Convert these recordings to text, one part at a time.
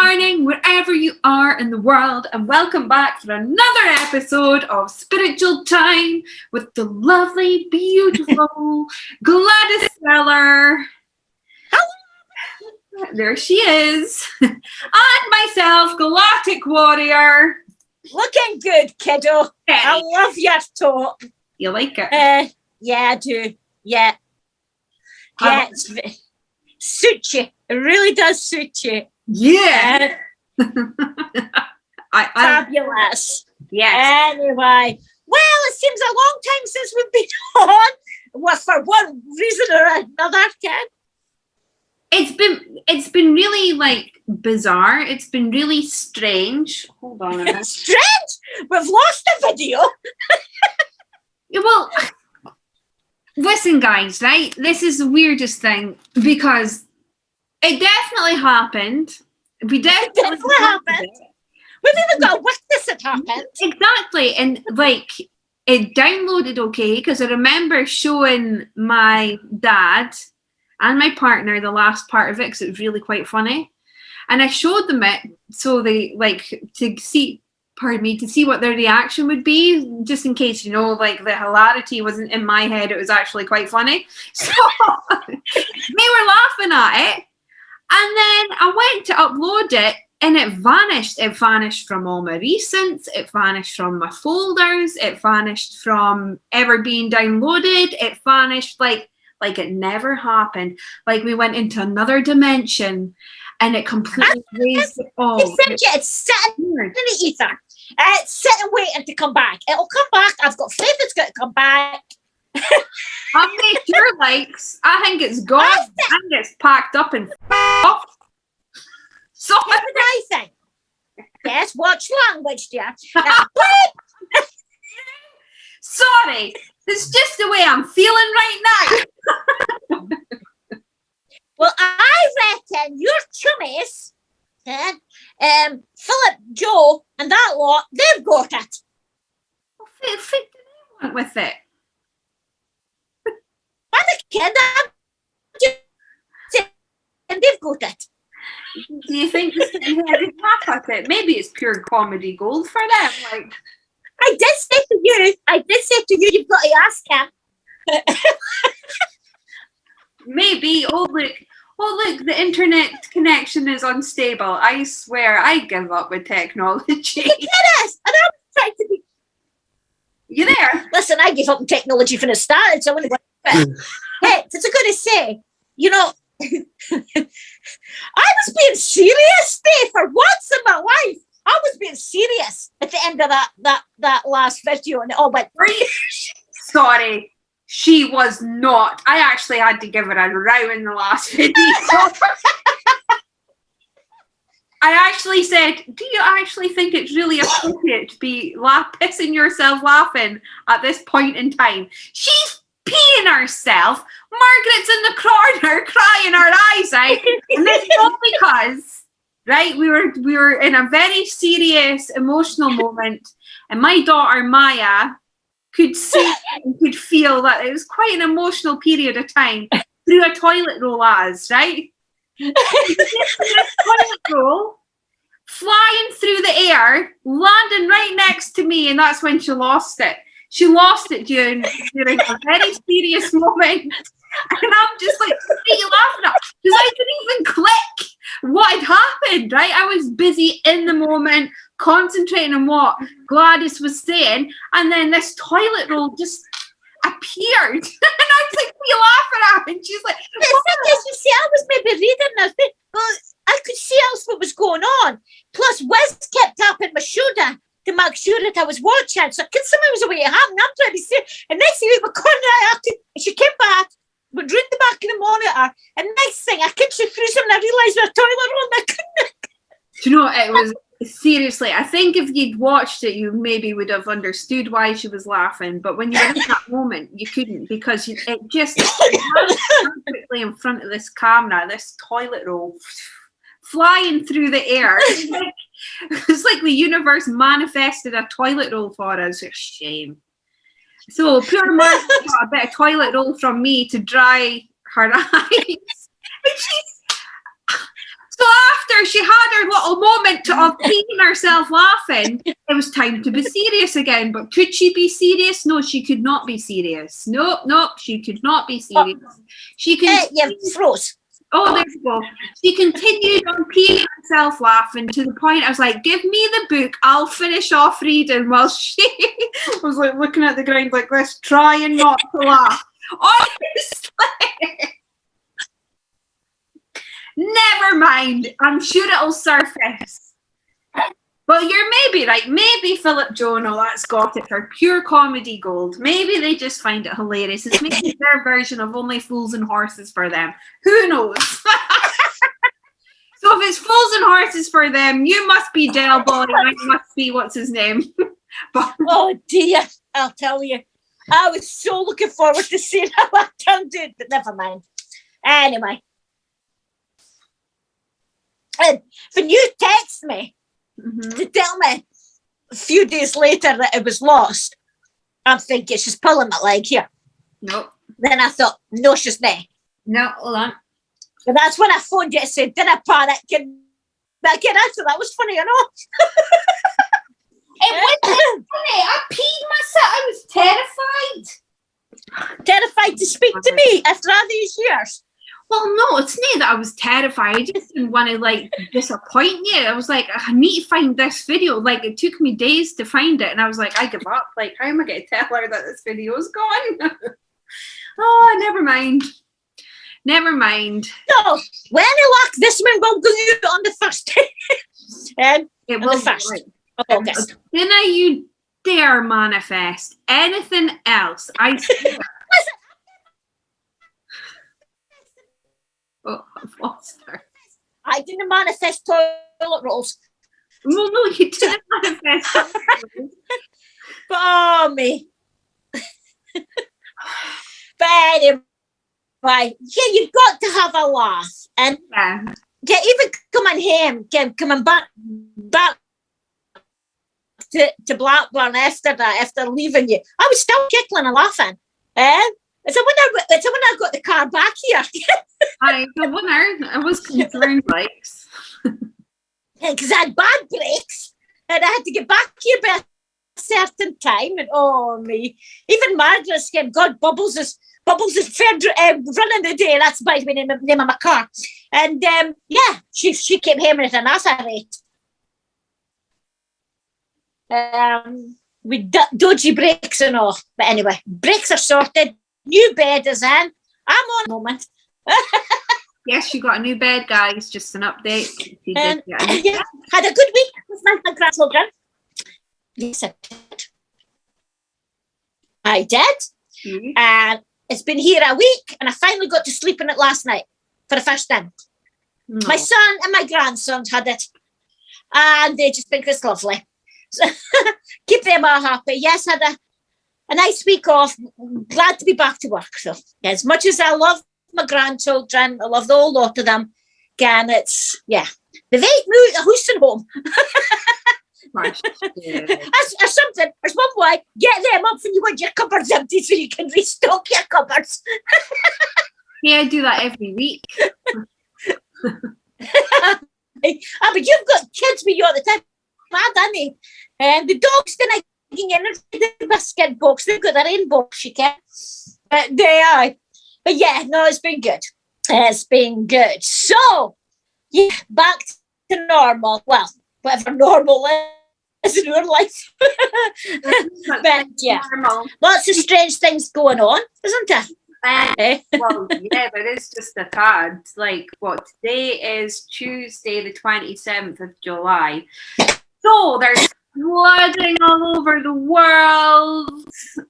morning, wherever you are in the world, and welcome back for another episode of Spiritual Time with the lovely, beautiful Gladys Sellar. There she is. And myself, Galactic Warrior. Looking good, kiddo. Kerry. I love your talk. You like it? Yeah, I do. Yeah. Yeah, suits you. It really does suit you. Yeah. Fabulous. Yes. Anyway, well, it seems a long time since we've been on. Well, for one reason or another, Ken. It's been really like bizarre. It's been really strange. Hold on a minute. Strange? We've lost a video. Yeah, well, listen, guys, right? This is the weirdest thing because it definitely happened. We definitely happened. We've even got a witness it happened. Exactly. And like it downloaded okay because I remember showing my dad and my partner the last part of it because it was really quite funny. And I showed them it so they like to see what their reaction would be, just in case, you know, like the hilarity wasn't in my head, it was actually quite funny. So they were laughing at it. And then I went to upload it and it vanished. It vanished from all my recents. It vanished from my folders. It vanished from ever being downloaded. It vanished like it never happened. Like we went into another dimension and it completely raised it all. It's sitting in the ether. It's sitting waiting to come back. It'll come back. I've got faith it's going to come back. I'll make your likes. I think it's gone. I think it's packed up and off. So what did I think? Yes, watch language, dear. Sorry, it's just the way I'm feeling right now. Well, I reckon your chummies, Philip, Joe, and that lot, they've got it. What do they want with it? I'm a kid, and they've got it. Do you think they're laugh at it? Maybe it's pure comedy gold for them. Like I did say to you, you've got to ask him. Maybe. Oh look, the internet connection is unstable. I swear, I give up with technology. It is, and I'm trying to be. You there? Listen, I gave up on technology from the start, so I'm going to go. Hey, it's a good to say, you know, I was being serious, Dave, for once in my life. I was being serious at the end of that last video, and it all went. Sorry, she was not. I actually had to give her a row in the last video. I actually said, do you actually think it's really appropriate to be pissing yourself laughing at this point in time? She's peeing herself. Margaret's in the corner crying her eyes out. And it's not because, right, we were in a very serious emotional moment. And my daughter, Maya, could see and could feel that it was quite an emotional period of time through a toilet roll right? Toilet roll, flying through the air, landing right next to me, and that's when she lost it. She lost it during a very serious moment, and I'm just like, what are you laughing at? Because I didn't even click what had happened, right? I was busy in the moment, concentrating on what Gladys was saying, and then this toilet roll just appeared, and I was like, what are you laughing at? And she's like, you see, I was maybe reading this, but I could see else what was going on. Plus, Wes kept tapping my shoulder to make sure that I was watching, so someone was away at home, and I'm trying to see, and next thing we were going right after, and she came back, went round the back of the monitor, and next thing, I could see through something, I realised we were toilet roll, and I couldn't. Do you know, it was seriously, I think if you'd watched it, you maybe would have understood why she was laughing. But when you were in that moment, you couldn't, because it just perfectly in front of this camera, this toilet roll flying through the air. It's like the universe manifested a toilet roll for us. It's a shame. So poor Mark got a bit of toilet roll from me to dry her eyes. So after she had her little moment of peeing herself laughing. It was time to be serious again. But could she be serious? No, she could not be serious. Nope, she could not be serious. She could. You froze. Oh, there you go. She continued on peeing herself laughing to the point I was like, give me the book, I'll finish off reading, while she was like looking at the ground like this, trying not to laugh. Honestly. Never mind. I'm sure it'll surface. But you're maybe right. Maybe Philip Jono, that's got it for pure comedy gold. Maybe they just find it hilarious. It's maybe their version of Only Fools and Horses for them. Who knows? So if it's Fools and Horses for them, you must be Del Boy. I must be, what's his name? But, oh dear, I'll tell you. I was so looking forward to seeing how that turned out, but never mind. Anyway. And when you text me, to tell me a few days later that it was lost, I'm thinking she's pulling my leg here. Nope. Then I thought, no, she's not. No, hold on. So that's when I phoned you and said, did I pa that kid? That kid answer, that was funny, you know. It wasn't funny. I peed myself. I was terrified. Terrified to speak to me after all these years. Well, no, it's not that I was terrified. I just didn't want to, like, disappoint you. I was like, I need to find this video. Like, it took me days to find it. And I was like, I give up. Like, how am I going to tell her that this video is gone? Oh, never mind. Never mind. So, when I lock this one, we'll go on the first. It will the first. Right. Of August. Didn't you dare manifest anything else? I swear. Oh, I've lost her. I didn't manifest toilet rolls. Well, no, you didn't manifest toilet rolls. But, oh, me. But anyway, yeah, you've got to have a laugh. And yeah, even coming back to Blackburn after that, after leaving you, I was still giggling and laughing. It's a wonder I got the car back here. The winner. I was concerned, bikes. Because I had bad brakes and I had to get back here by a certain time. And oh me, even Margaret's came. God, Bubbles is running the day. That's by the name of my car. And yeah, she came home at an ass rate. With dodgy brakes and all. But anyway, brakes are sorted. New bed is in. I'm on a moment. Yes, you got a new bed, guys. Just an update. Yeah, had a good week with my grandchildren. Yes, I did. I did. And it's been here a week, and I finally got to sleep in it last night for the first time. No. My son and my grandson had it, and they just think it's lovely. So keep them all happy. Yes, had a nice week off. Glad to be back to work. So as much as I love my grandchildren, I love the whole lot of them. Again, it's they've moved a house and home. As something, as one way, get them up when you want your cupboards empty so you can restock your cupboards. Yeah, I do that every week. But you've got kids with you all the time. Mad, aren't they? And the dogs tonight in the biscuit box. They've got their own box, you can. But they are. But yeah, no, it's been good. It's been good. So, yeah, back to normal. Well, whatever normal is in your life. But yeah, normal. Lots of strange things going on, isn't there? Well, yeah, there is just a tad. Like, what, today is Tuesday, the 27th of July. So there's flooding all over the world.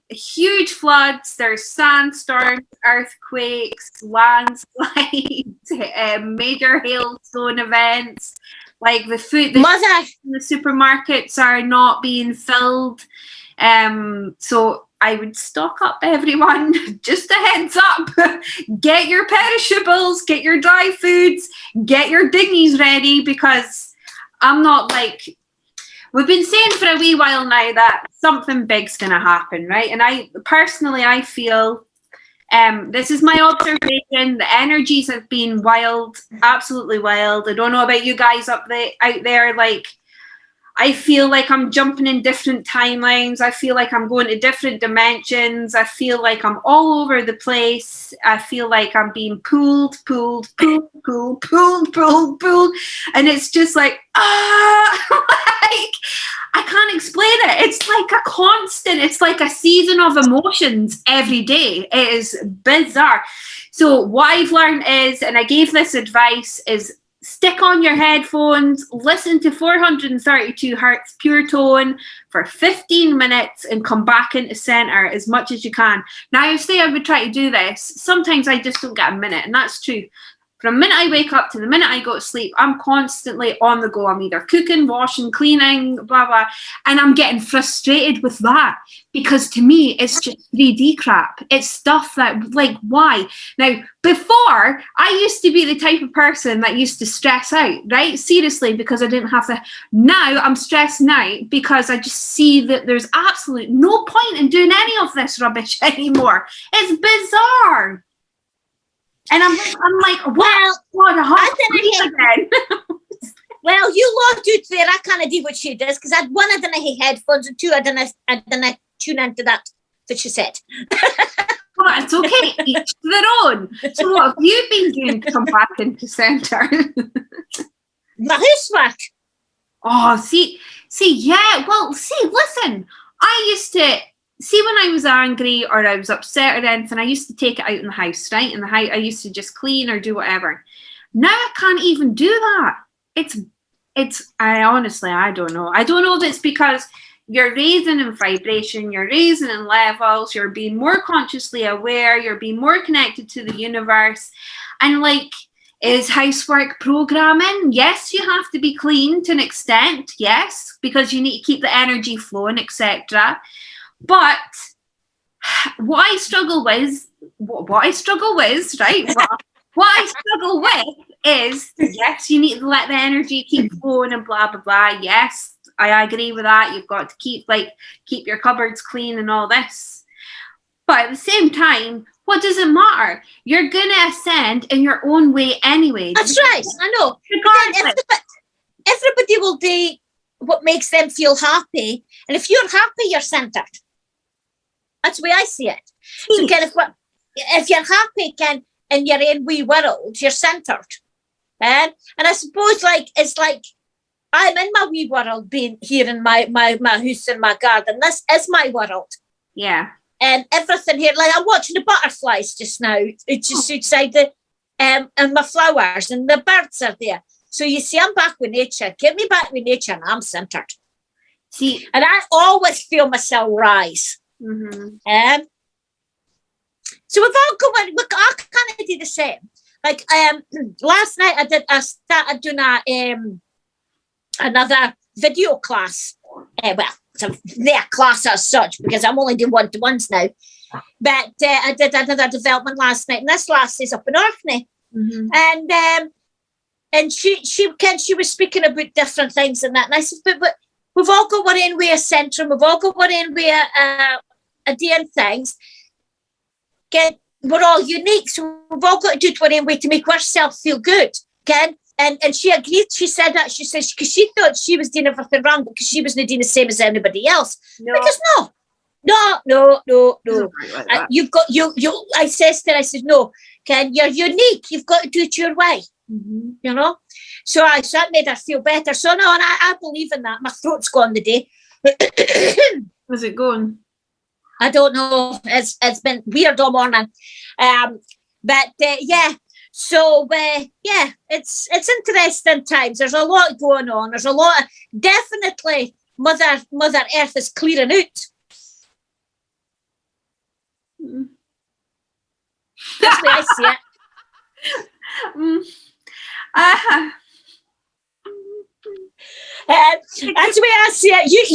Huge floods. There's sandstorms, earthquakes, landslides, major hailstone events. Like the food in the supermarkets are not being filled. So I would stock up, everyone. Just a heads up. Get your perishables, get your dry foods, get your dinghies ready, because I'm not like... We've been saying for a wee while now that something big's going to happen, right? And I personally feel This is my observation. The energies have been wild, absolutely wild. I don't know about you guys out there. Like, I feel like I'm jumping in different timelines. I feel like I'm going to different dimensions. I feel like I'm all over the place. I feel like I'm being pulled. And it's just like, like, I can't explain it. It's like a constant, it's like a season of emotions every day. It is bizarre. So what I've learned is, and I gave this advice, is stick on your headphones, listen to 432 hertz pure tone for 15 minutes and come back into center as much as you can. Now, I say I would try to do this. Sometimes I just don't get a minute, and that's true. From the minute I wake up to the minute I go to sleep, I'm constantly on the go. I'm either cooking, washing, cleaning, blah, blah. And I'm getting frustrated with that because to me, it's just 3D crap. It's stuff that, like, why? Now, before, I used to be the type of person that used to stress out, right? Seriously, because I didn't have to. Now I'm stressing out because I just see that there's absolutely no point in doing any of this rubbish anymore. It's bizarre. And I'm like, well, what a hot again. Well, you lot do there. I can't do what she does because I didn't have headphones, and two, I didn't tune into that she said. Well, it's okay. Each to their own. So what have you been doing to come back into centre? My housework. Oh, see, yeah. Well, listen, I used to. See, when I was angry or I was upset or anything, I used to take it out in the house, right? In the house, I used to just clean or do whatever. Now I can't even do that. I honestly, I don't know. I don't know if it's because you're raising in vibration, you're raising in levels, you're being more consciously aware, you're being more connected to the universe. And like, is housework programming? Yes, you have to be clean to an extent, yes, because you need to keep the energy flowing, etc. But what I struggle with, right? What I struggle with is, yes, you need to let the energy keep flowing and blah, blah, blah. Yes, I agree with that. You've got to keep your cupboards clean and all this. But at the same time, what does it matter? You're going to ascend in your own way anyway. That's right. I know. Everybody will do what makes them feel happy. And if you're happy, you're centered. That's the way I see it. So if you're happy in your own wee world, you're centered. And I suppose it's like I'm in my wee world, being here in my house and my garden. This is my world. Yeah. And everything here, like I'm watching the butterflies just now. It's just outside and my flowers and the birds are there. So you see, I'm back with nature. Get me back with nature and I'm centered. See, and I always feel myself rise. Mm-hmm. So we've all going. Look, I kind of do the same. Like last night, I started doing another video class. Well, it's their class as such because I'm only doing one-to-ones now. But I did another development last night, and this last is up in Orkney. Mm-hmm. And she was speaking about different things and that. And I said, but we've all got our own way of centering. We've all got our own way of doing things. We're all unique, so we've all got to do it our own way to make ourselves feel good. Okay? And she agreed. She said that. She says because she thought she was doing everything wrong because she wasn't doing the same as anybody else. No. Because no. You've got you. I said no. Ken, you're unique. You've got to do it your way. Mm-hmm. You know. So that made her feel better. So no, and I believe in that. My throat's gone today. How's it going? I don't know. It's been weird all morning. But yeah. So yeah, it's interesting times. There's a lot going on. There's a lot. Definitely, Mother Earth is clearing out. That's the way I see it. That's the way I see it. You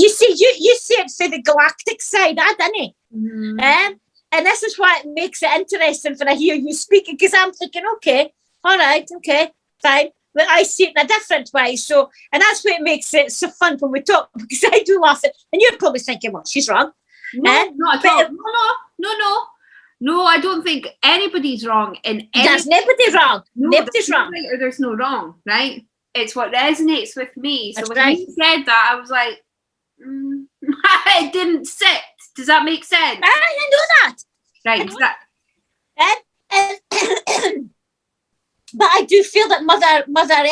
see it for the galactic side, didn't you? And this is why it makes it interesting when I hear you speaking, because I'm thinking, okay, all right, okay, fine. But I see it in a different way. So, and that's what makes it so fun when we talk, because I do laugh at, and you're probably thinking, well, she's wrong. No, not at all. No. No, I don't think anybody's wrong in any. There's nobody wrong. No, Nobody's there's no wrong. right or there's no wrong, right? It's what resonates with me. So That's when right. you said that, I was like, it didn't sit. Does that make sense? I know that. Right. But I do feel that Mother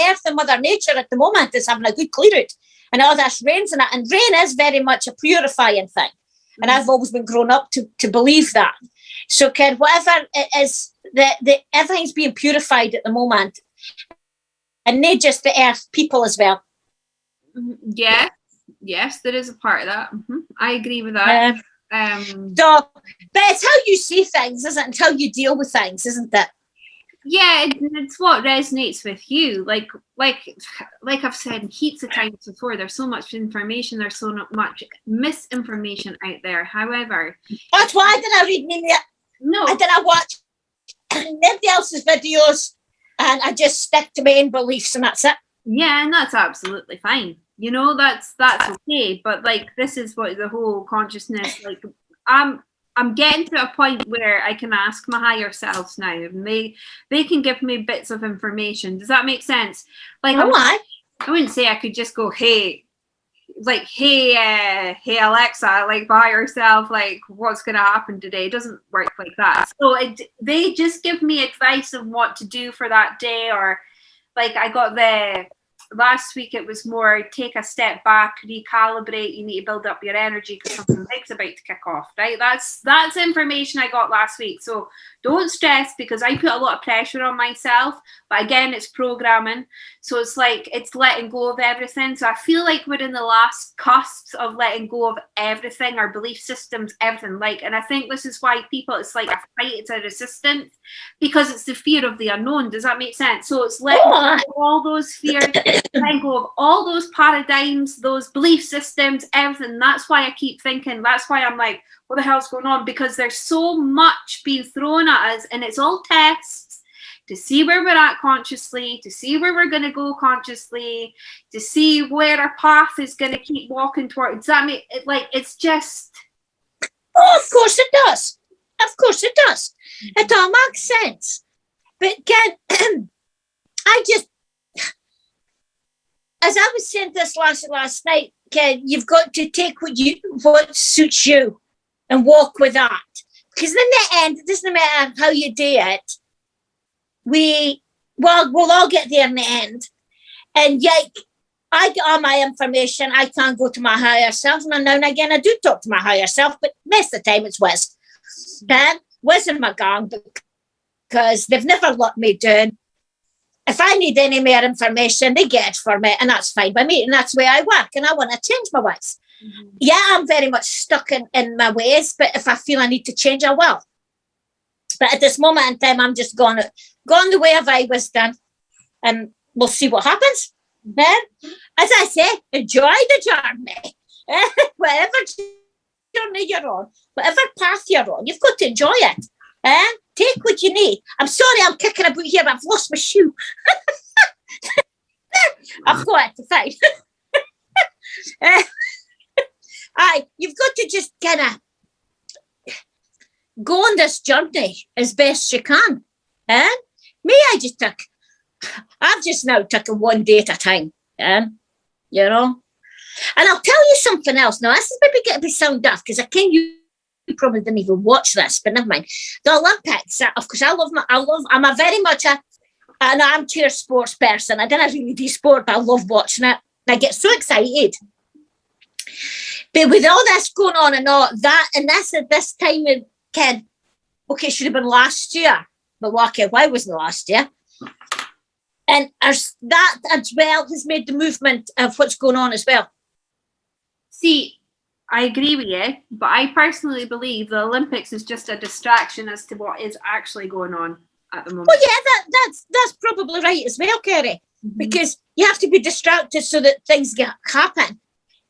Earth and Mother Nature at the moment is having a good clear out. And all this rains and that. And rain is very much a purifying thing. And I've always been grown up to believe that. So Ken, whatever it is, everything's being purified at the moment. And not just the earth, people as well. Yeah. Yes, there is a part of that. I agree with that. So, but it's how you see things, isn't it? And how you deal with things, isn't it? Yeah, it's what resonates with you. Like I've said heaps of times before, there's so much information, there's so much misinformation out there. However, that's why I didn't read any. No, I didn't watch nobody else's videos, and I just stick to my own beliefs, and that's it. Yeah, and that's absolutely fine. You know, that's okay. But like, this is what the whole consciousness. Like, I'm getting to a point where I can ask my higher selves now, and they can give me bits of information. Does that make sense? Like, I wouldn't say I could just go, hey Alexa, like by yourself, like what's going to happen today. It doesn't work like that. So they just give me advice on what to do for that day, or like I got last week it was more take a step back, recalibrate, you need to build up your energy because something big's about to kick off, right? That's information I got last week. So don't stress, because I put a lot of pressure on myself, but again, it's programming. So it's like, it's letting go of everything. So I feel like we're in the last cusps of letting go of everything, our belief systems, everything. Like, and I think this is why people, it's like a fight, it's a resistance, because it's the fear of the unknown. Does that make sense? So it's letting go of all those fears, letting go of all those paradigms, those belief systems, everything. That's why I keep thinking, that's why I'm like, what the hell's going on? Because there's so much being thrown at us, and it's all tests to see where we're at consciously, to see where we're going to go consciously, to see where our path is going to keep walking towards. Does that make it, like, it's just... Oh, of course it does. Of course it does. It all makes sense. But Ken, I just, as I was saying this last night, Ken, you've got to take what suits you and walk with that. Because in the end, it doesn't matter how you do it. We'll all get there in the end. And yet, I get all my information. I can't go to my higher self. And now and again, I do talk to my higher self, but most of the time it's Wiz. Wiz and my gang, because they've never let me down. If I need any more information, they get it for me, and that's fine by me. And that's the way I work, and I want to change my ways. Yeah, I'm very much stuck in my ways, but if I feel I need to change, I will. But at this moment in time, I'm just going the way I've always done, and we'll see what happens. Then, as I say, enjoy the journey. Whatever journey you're on, whatever path you're on, you've got to enjoy it. Take what you need. I'm sorry I'm kicking about here, but I've lost my shoe. I've got it to find. You've got to just kind of go on this journey as best you can. I've just now taken one day at a time. You know? And I'll tell you something else. Now, this is maybe going to be sound daft, because I think you probably didn't even watch this, but never mind. The Olympics, of course, I'm a very much an armchair sports person. I don't really do sport, but I love watching it. I get so excited. But with all this going on and all that, and this at this time, Ken, okay, it should have been last year, but okay, why wasn't it last year? And that as well has made the movement of what's going on as well. See, I agree with you, but I personally believe the Olympics is just a distraction as to what is actually going on at the moment. Well, yeah, that's probably right as well, Kerry, because you have to be distracted so that things happen,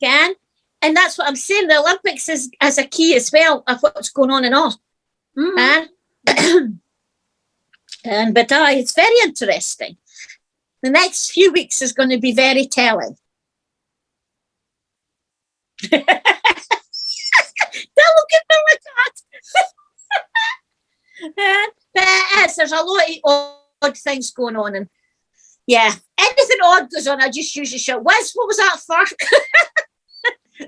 Ken. And that's what I'm saying. The Olympics is as a key as well of what's going on and all. But it's very interesting. The next few weeks is going to be very telling. Don't look at me like that. But it is, there's a lot of odd things going on, and yeah, anything odd goes on, I just usually shout, Wiz, what was that for?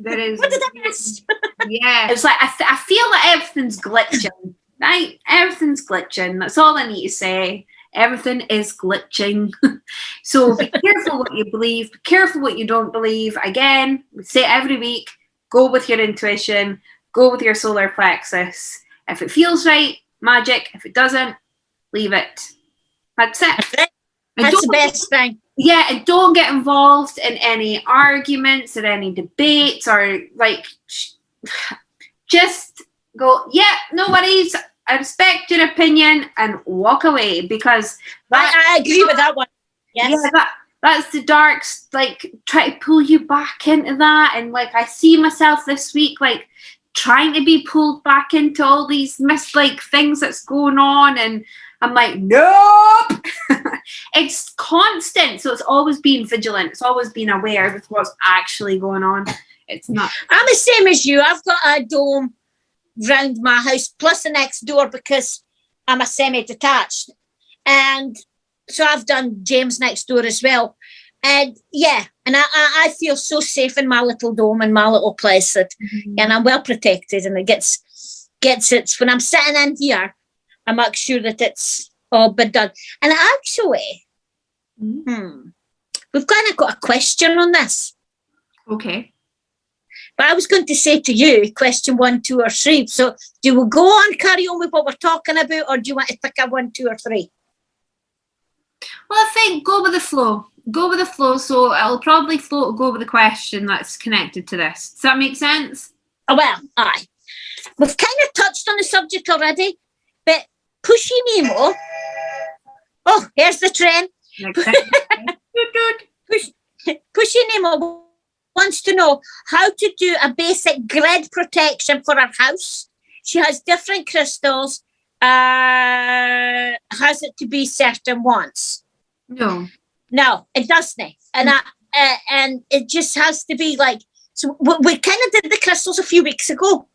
There is. What did I miss? Yeah, it's like I feel like everything's glitching, right? Everything's glitching. That's all I need to say. Everything is glitching. So be careful what you believe. Be careful what you don't believe. Again, we say it every week. Go with your intuition. Go with your solar plexus. If it feels right, magic. If it doesn't, leave it. That's it. That's the best thing. Yeah, and don't get involved in any arguments or any debates or like, just go, yeah, no worries. I respect your opinion and walk away, because I agree with that one. Yes. Yeah, that's the darks, like, try to pull you back into that. And like, I see myself this week, like, trying to be pulled back into all these like things that's going on, and I'm like, nope. It's constant, so it's always being vigilant. It's always being aware of what's actually going on. It's not. I'm the same as you. I've got a dome round my house plus the next door because I'm a semi-detached, and so I've done James next door as well. And yeah, and I feel so safe in my little dome and my little place that, and I'm well protected, and it gets it when I'm sitting in here. I make sure that it's all been done. And actually, we've kind of got a question on this. Okay. But I was going to say to you, question 1, 2, or 3. So do we go on, carry on with what we're talking about, or do you want to pick a 1, 2, or 3? Well, I think go with the flow. Go with the flow. So it'll probably go with the question that's connected to this. Does that make sense? Oh, well, aye. We've kind of touched on the subject already, but Pushy Nemo. Oh, here's the train. Pushy Nemo wants to know how to do a basic grid protection for her house. She has different crystals. Has it to be certain ones? No, it doesn't. And and it just has to be like. So we kind of did the crystals a few weeks ago.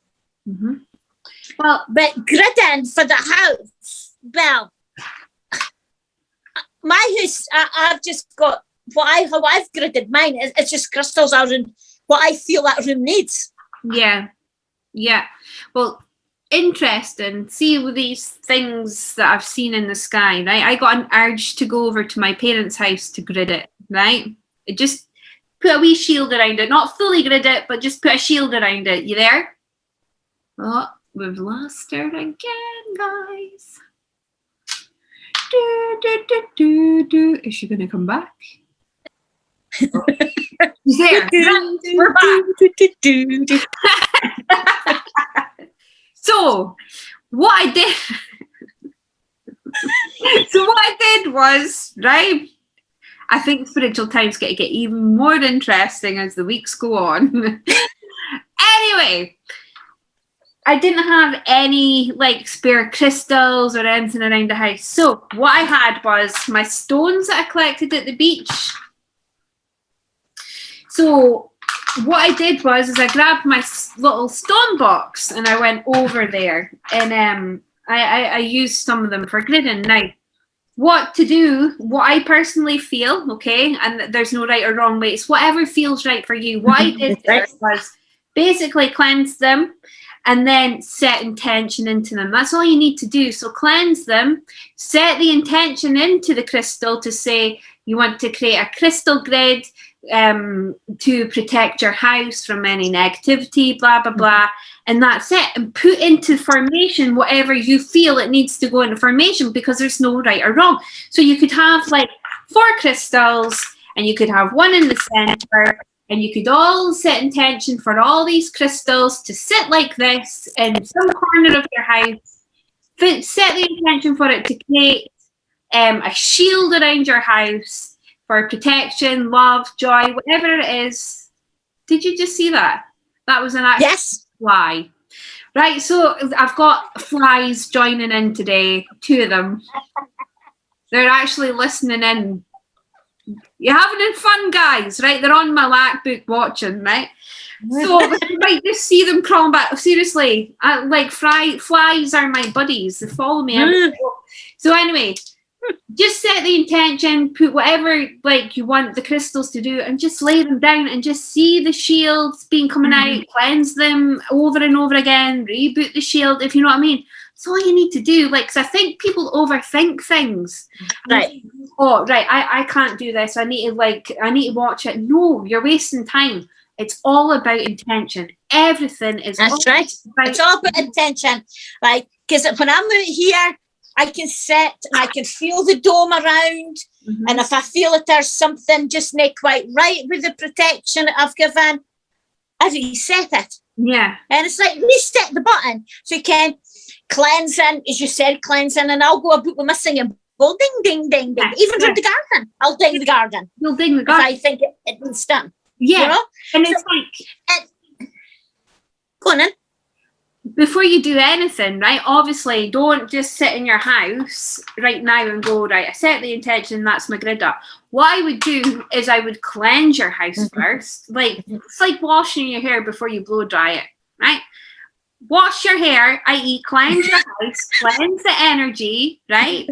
Mm-hmm. Well, but gridding for the house. Well, my house, I've just got how I've gridded mine. It's just crystals out in what I feel that room needs. Yeah. Well, interesting. See, with these things that I've seen in the sky, right? I got an urge to go over to my parents' house to grid it, right? It just put a wee shield around it, not fully grid it, but just put a shield around it. You there? Oh, we've lost her again, guys. Is she going to come back? Oh. She's there. We're back. So what I did was, right, I think spiritual times get even more interesting as the weeks go on. Anyway, I didn't have any like spare crystals or anything around the house. So what I had was my stones that I collected at the beach. So what I did was I grabbed my little stone box and I went over there, and I used some of them for gridding. Now, what to do, what I personally feel, okay, and there's no right or wrong way, it's whatever feels right for you. What I did there was basically cleanse them and then set intention into them. That's all you need to do. So cleanse them, set the intention into the crystal to say you want to create a crystal grid to protect your house from any negativity, blah, blah, blah. And that's it. And put into formation whatever you feel it needs to go into formation, because there's no right or wrong. So you could have like 4 crystals and you could have one in the center, and you could all set intention for all these crystals to sit like this in some corner of your house. Set the intention for it to create a shield around your house for protection, love, joy, whatever it is. Did you just see that? That was an actual fly. Right, so I've got flies joining in today, 2 of them. They're actually listening in. You having fun, guys? Right? They're on my MacBook watching, right? So you might just see them crawling back. Seriously, like flies are my buddies. They follow me. So anyway, just set the intention, put whatever like you want the crystals to do, and just lay them down and just see the shields being coming out, cleanse them over and over again, reboot the shield, if you know what I mean. That's all you need to do. Like, 'cause I think people overthink things. Right. Oh, right, I can't do this. I need to watch it. No, you're wasting time. It's all about intention. Everything is. That's right. It's all about intention, right? Because when I'm out here, I can sit and I can feel the dome around. And if I feel that there's something just not quite right with the protection that I've given, I reset it. Yeah. And it's like reset the button. So you can cleansing, as you said, cleansing, and I'll go about with my singing bowl, ding, ding, ding, ding. Even from the garden, I'll ding the garden. You'll ding the garden. If I think it needs done. Yeah. You know? And it's like... Go on then. Before you do anything, right, obviously don't just sit in your house right now and go, right, I set the intention, that's my grid up. What I would do is I would cleanse your house first. Like, it's like washing your hair before you blow dry it, right? Wash your hair, i.e. cleanse your house, cleanse the energy, right?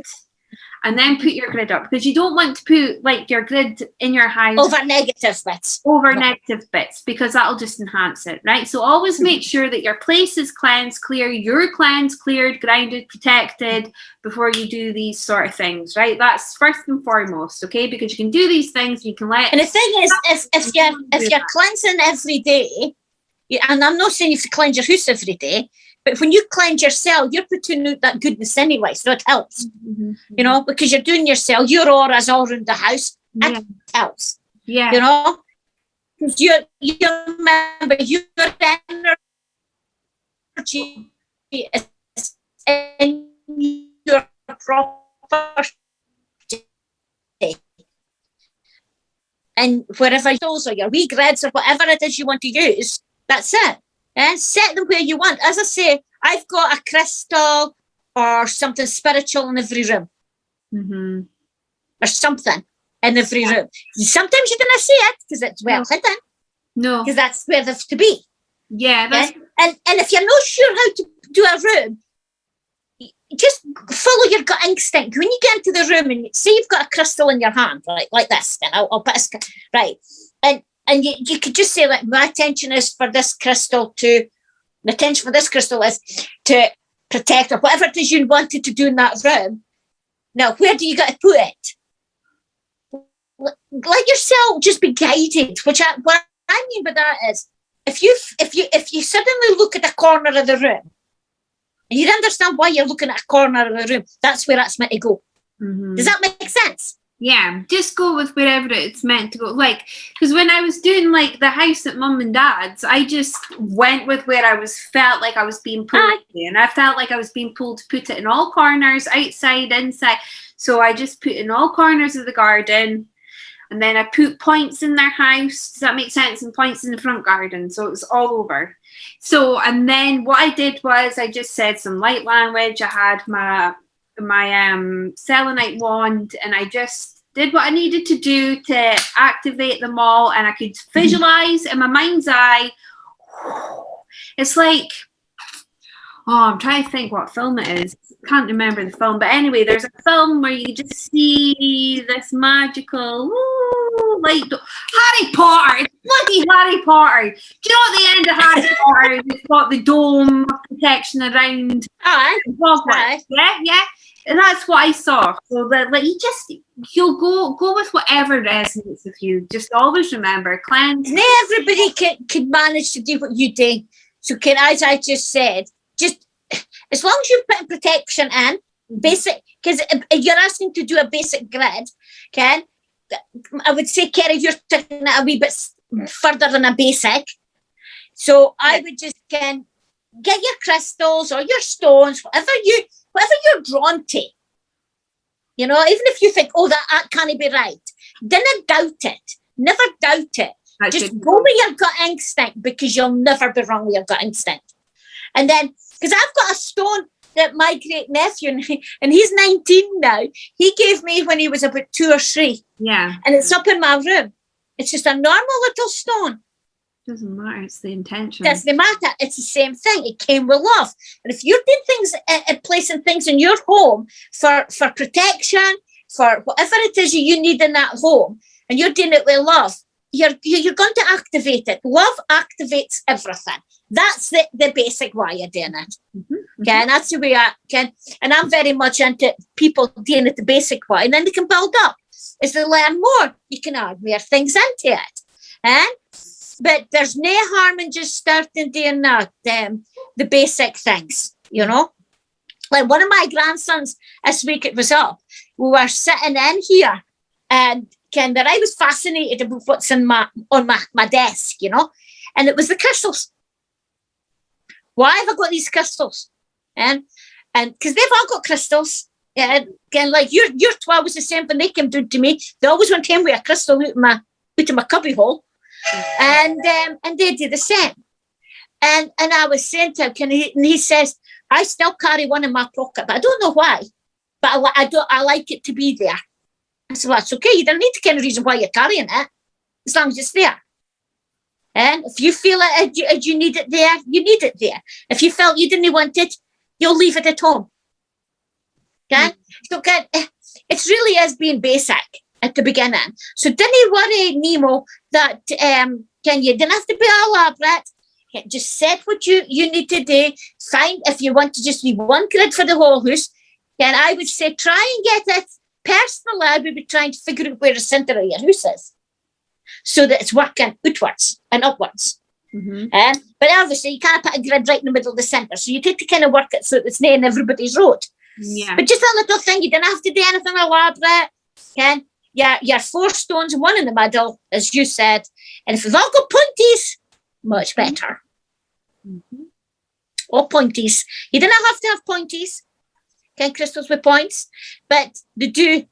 And then put your grid up, because you don't want to put like your grid in your house over negative bits, negative bits, because that'll just enhance it, right? So always make sure that your place is cleansed, clear, you're cleansed, cleared, grounded, protected before you do these sort of things, right? That's first and foremost, okay? Because you can do these things, you can let. And the thing is, if you're cleansing every day, and I'm not saying you have to cleanse your house every day, but when you cleanse your cell, you're putting out that goodness anyway, so it helps. You know, because you're doing your cell, your aura's all around the house, and it helps. Yeah. You know? Because you remember your energy is in your property. And wherever those or your wee grids or whatever it is you want to use, that's it. And set them where you want. As I say, I've got a crystal or something spiritual in every room. Or something in every room. Sometimes you're going to see it because it's well hidden. No. Because that's where they have to be. Yeah. That's... And if you're not sure how to do a room, just follow your gut instinct. When you get into the room and say you've got a crystal in your hand, right, like this, then I'll put a... Right. And you could just say, like, my intention is for this crystal to, the intention for this crystal is to protect or whatever it is you wanted to do in that room. Now, where do you got to put it? Let yourself just be guided. What I mean by that is, if you suddenly look at a corner of the room, and you don't understand why you're looking at a corner of the room, that's where that's meant to go. Does that make sense? Yeah, just go with wherever it's meant to go. Like, because when I was doing like the house at mum and dad's, I just went with where felt like I was being pulled, and I felt like I was being pulled to put it in all corners, outside, inside. So I just put in all corners of the garden, and then I put points in their house. Does that make sense? And points in the front garden, so it was all over. So, and then what I did was I just said some light language. I had my selenite wand, and I just did what I needed to do to activate them all, and I could visualize in my mind's eye. It's like, I'm trying to think what film it is. Can't remember the film, but anyway, there's a film where you just see this magical like Harry Potter. It's bloody Harry Potter. Do you know at the end of Harry Potter it's got the dome of protection around Hogwarts? Yeah. And that's what I saw. So that, like, you'll go with whatever resonates with you. Just always remember, cleanse. Not everybody can manage to do what you do. So as I just said, just as long as you put protection in, basic, because if you're asking to do a basic grid, I would say, Kerry, you're taking it a wee bit further than a basic. So I would just get your crystals or your stones, whatever you're drawn to. You know, even if you think, that can't be right, don't doubt it. Never doubt it. Just go with your gut instinct, because you'll never be wrong with your gut instinct. And then, because I've got a stone that my great nephew, and he's 19 now, he gave me when he was about 2 or 3. Yeah. And it's up in my room. It's just a normal little stone. Doesn't matter. It's the intention. Doesn't matter. It's the same thing. It came with love. And if you're doing things and placing things in your home for protection, for whatever it is you need in that home, and you're doing it with love, you're going to activate it. Love activates everything. That's the basic way you're doing it. Mm-hmm. Okay, and that's the way I can. And I'm very much into people doing it the basic way, and then they can build up. As they learn more, you can add more things into it. But there's no harm in just starting doing that, the basic things, you know. Like one of my grandsons this week, it was up. We were sitting in here, and I was fascinated about what's on my desk, you know, and it was the crystals. Why have I got these crystals? And because they've all got crystals. And like your 12 was the same when they came down to me. They always went in with a crystal out of my cubby hole. And they do the same. And I was saying to him, and he says, I still carry one in my pocket, but I don't know why. But I like it to be there. I said, well, that's okay. You don't need to kind of reason why you're carrying it, as long as it's there. And if you feel it, you need it there, you need it there. If you felt you didn't want it, you'll leave it at home. Okay? So it's really is being basic at the beginning. So don't worry, Nemo, that you don't have to be elaborate. Just set what you need to do. Find if you want to just leave one grid for the whole house. Then I would say try and get it. Personally, I would be trying to figure out where the centre of your house is, so that it's working outwards and upwards. Mm-hmm. But obviously, you can't put a grid right in the middle of the centre. So you take to kind of work it so it's not in everybody's road. Yeah. But just a little thing, you don't have to do anything elaborate. Okay? Your 4 stones, 1 in the middle, as you said. And if you've all got pointies, much better. Mm-hmm. All pointies. You don't have to have pointies. Okay, crystals with points. But they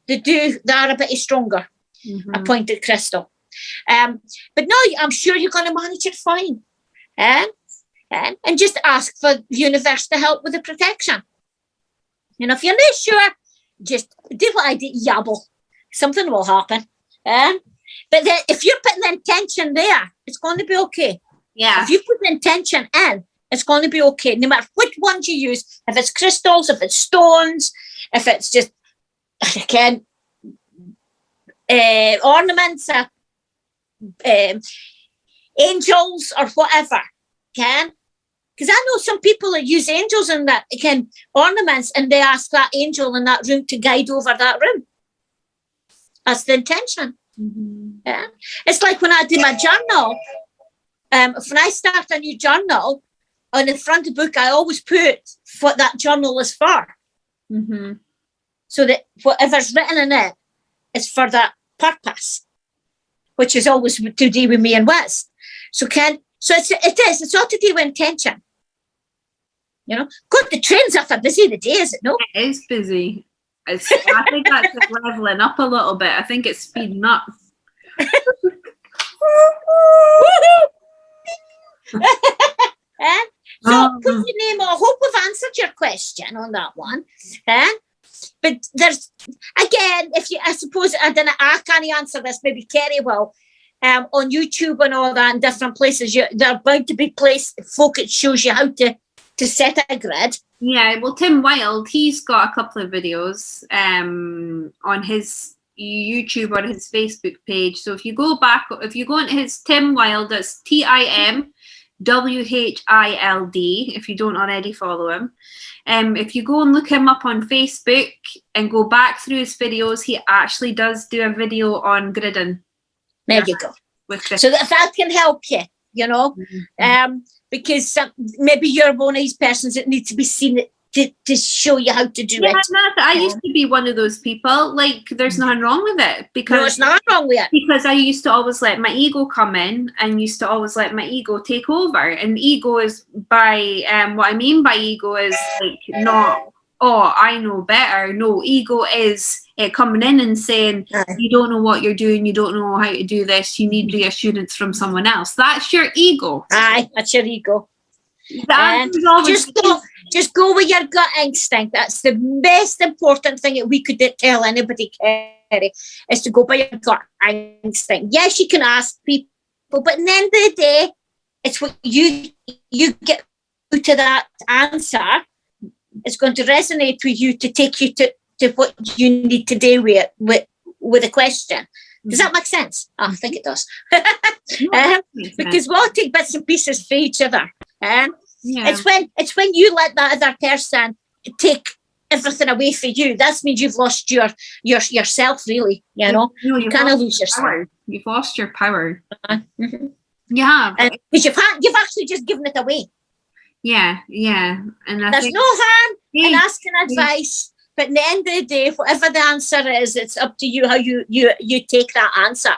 are a bit stronger. Mm-hmm. A pointed crystal. But no, I'm sure you're going to manage it fine. And just ask for the universe to help with the protection. And if you're not sure, just do what I did, yabble. Something will happen. But then if you're putting the intention there, it's going to be okay. Yeah. If you put the intention in, it's going to be okay. No matter which ones you use, if it's crystals, if it's stones, if it's just, again, ornaments, angels or whatever, because I know some people that use angels and that ornaments, and they ask that angel in that room to guide over that room. That's the intention. Mm-hmm. Yeah, it's like when I do my journal. When I start a new journal, on the front of the book, I always put what that journal is for. Mm-hmm. So that whatever's written in it is for that purpose, which is always to do with me and Wes. So it's all to do with intention. You know, God, the trains are busy today, is it? No, it is busy. I think that's leveling up a little bit. I think it's speeding up. So put your name on. I hope we've answered your question on that one. But there's, again, I suppose I can't answer this, maybe Kerry will, on YouTube and all that in different places. They're about to be placed, folk, it shows you how to set a grid. Yeah, well, Tim Wilde, he's got a couple of videos on his YouTube, on his Facebook page. So if you go into his Tim Wilde, that's TimWhild, if you don't already follow him. If you go and look him up on Facebook and go back through his videos, he actually does do a video on gridding. There you go. So that can help you, you know, because maybe you're one of these persons that need to be seen to show you how to do it. I used to be one of those people. Like, there's nothing wrong with it. Because, no, there's nothing wrong with it. Because I used to always let my ego come in and used to always let my ego take over. And ego is what I mean by ego is like not, oh, I know better. No, ego is coming in and saying, you don't know what you're doing. You don't know how to do this. You need reassurance from someone else. That's your ego. Aye, that's your ego. Just go with your gut instinct. That's the most important thing that we could tell anybody, Kerry, is to go by your gut instinct. Yes, you can ask people, but at the end of the day, it's what you get to that answer. It's going to resonate with you to take you to what you need to do with the question. Does that make sense? Oh, I think it does. Because we'll take bits and pieces for each other. It's when you let that other person take everything away from you. That means you've lost yourself, really. You know, you kind of lose yourself. Power. You've lost your power. Mm-hmm. Yeah, because you've actually just given it away. Yeah, and there's no harm in asking advice. But at the end of the day, whatever the answer is, it's up to you how you take that answer.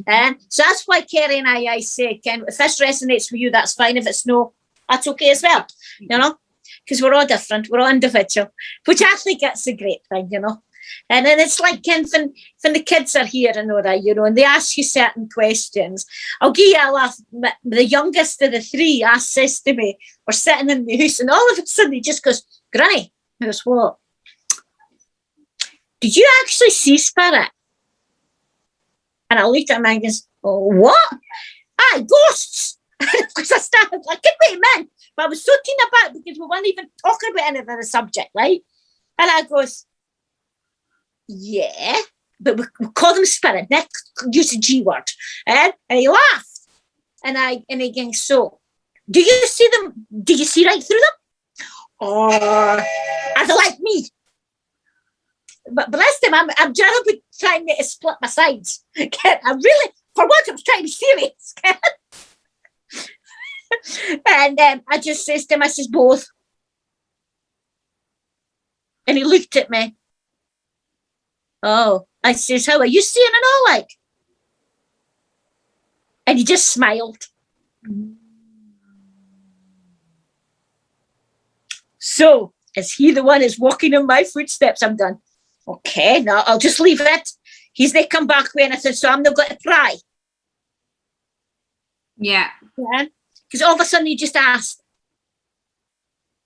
And so that's why Kerry and I say, Ken, if this resonates with you, that's fine. If it's no, that's okay as well. You know, because we're all different, we're all individual, which I think that's a great thing, you know. And then it's like when the kids are here and all that, you know, and they ask you certain questions. I'll give you a laugh. The youngest of the three says to me, we're sitting in the house, and all of a sudden he just goes, Granny, I goes, what? Did you actually see spirit? And I looked at him and goes, oh, what? Ghosts. Because I couldn't wait a minute. But I was so taken aback because we weren't even talking about any of the subject, right? And I goes, yeah, but we call them spirit, not use the G word. And he laughed. And he goes, so, do you see them? Do you see right through them? Or are they like me? But bless them, I'm generally trying to split my sides. I'm really, for once, I'm trying to be serious. And I just says to him, I says, both. And he looked at me. Oh, I says, how are you seeing it all like? And he just smiled. So, is he the one who's walking in my footsteps? I'm done. Okay, now I'll just leave it. He's they come back with anything, so I'm not going to pry. Yeah. Because all of a sudden he just asked.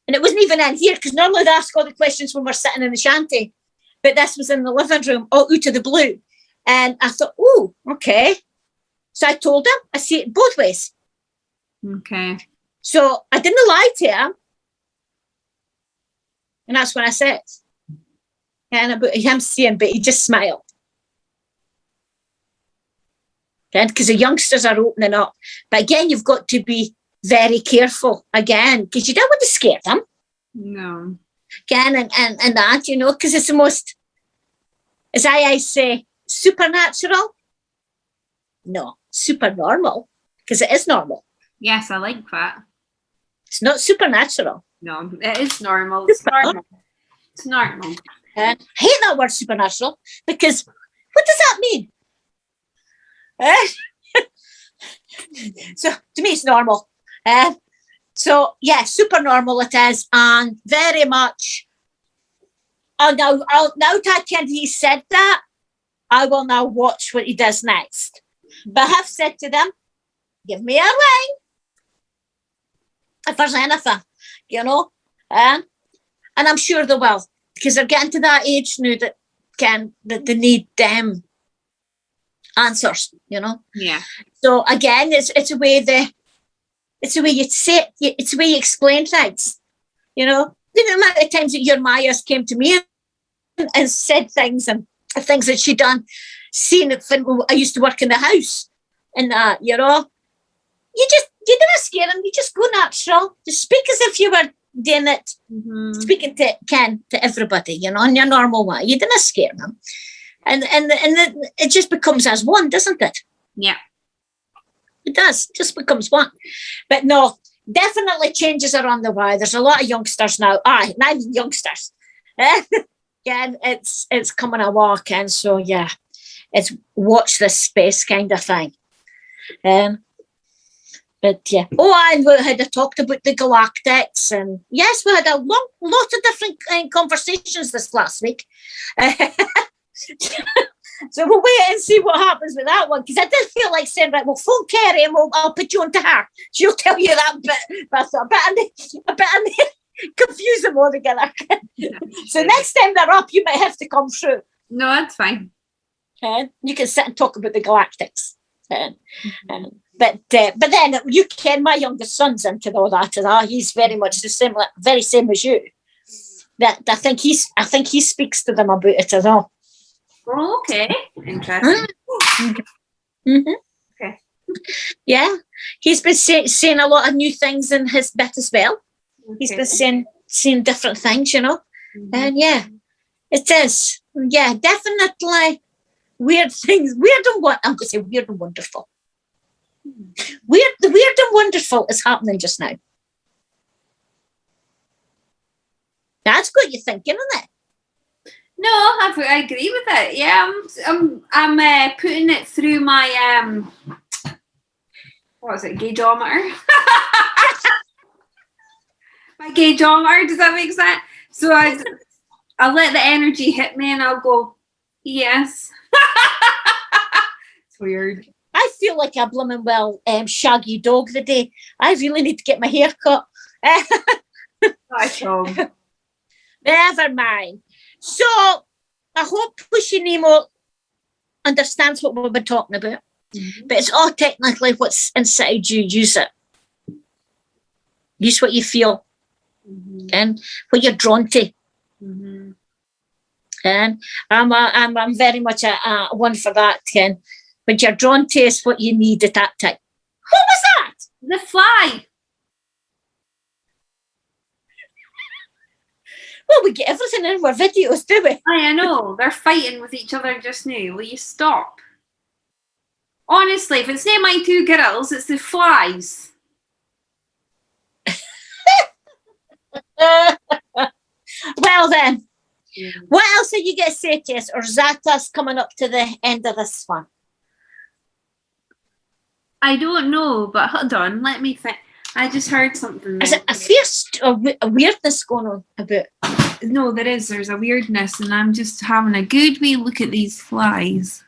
And it wasn't even in here, because normally they ask all the questions when we're sitting in the shanty. But this was in the living room, all out of the blue. And I thought, oh, okay. So I told him, I see it both ways. Okay. So I didn't lie to him. And that's what I said. And about him seeing, but he just smiled. Because the youngsters are opening up. But again, you've got to be very careful again, because you don't want to scare them. No. Again, and that, you know, because it's the most, as I say, supernatural. No, super normal, because it is normal. Yes, I like that. It's not supernatural. No, it is normal. It's normal. It's normal. I hate that word supernatural, because what does that mean? So to me, it's normal. So yeah, super normal it is, and very much. Oh, now that he said that, I will now watch what he does next. But I have said to them, give me a ring if there's anything, you know, and I'm sure they will, because they're getting to that age now that they need them answers, you know. Yeah. So again, it's a way you say it, it's a way you explain things, you know. The amount of times that your Maya's came to me and said things and things that she'd done, seeing it when I used to work in the house and that, you know. You didn't scare them, you just go natural. Just speak as if you were doing it, speaking to everybody, you know, in your normal way. You didn't scare them. And it just becomes as one, doesn't it? Yeah. It does, just becomes one. But no, definitely changes are on the way. There's a lot of youngsters now. Not even youngsters. Again, it's coming a walk in, so yeah, it's watch this space kind of thing. But yeah. And we had talked about the galactics, and yes, we had a lot of different conversations this last week. So we'll wait and see what happens with that one, because I did feel like saying, right, well, phone Kerry and I'll put you on to her. She'll tell you that bit. But I thought, a bit confuse them all together. So next time they're up, you might have to come through. No, that's fine. You can sit and talk about the galactics. But then you can. My youngest son's into all that. He's very much the same, very same as you. That I think he speaks to them about it as well. Oh, okay, interesting. Mm-hmm. Okay. Yeah, he's been saying a lot of new things in his bit as well. Okay. He's been saying different things, and yeah, it is. Yeah, definitely weird things. Weird and what I'm going to say, weird and wonderful. The weird and wonderful is happening just now. That's got you thinking, isn't it? No, I agree with it. Yeah, I'm putting it through my what is it, gaugeometer? My gaugeometer. Does that make sense? So I'll let the energy hit me, and I'll go, yes. It's weird. I feel like a blooming shaggy dog the day. I really need to get my hair cut. Never mind. So I hope Pushy Nemo understands what we've been talking about. Mm-hmm. But it's all technically what's inside you. Use it. Use what you feel. Mm-hmm. And what you're drawn to. Mm-hmm. And I'm very much a one for that, Ken. What you're drawn to is what you need at that time. What was that? The fly. Well, we get everything in our videos, do we? I know. They're fighting with each other just now. Will you stop? Honestly, if it's not my two girls, it's the flies. Well then, what else are you going to say to us? Or is that us coming up to the end of this one? I don't know, but hold on. Let me think. I just heard something. Is it a fierce a weirdness going on about? No, there is. There's a weirdness, and I'm just having a good wee look at these flies.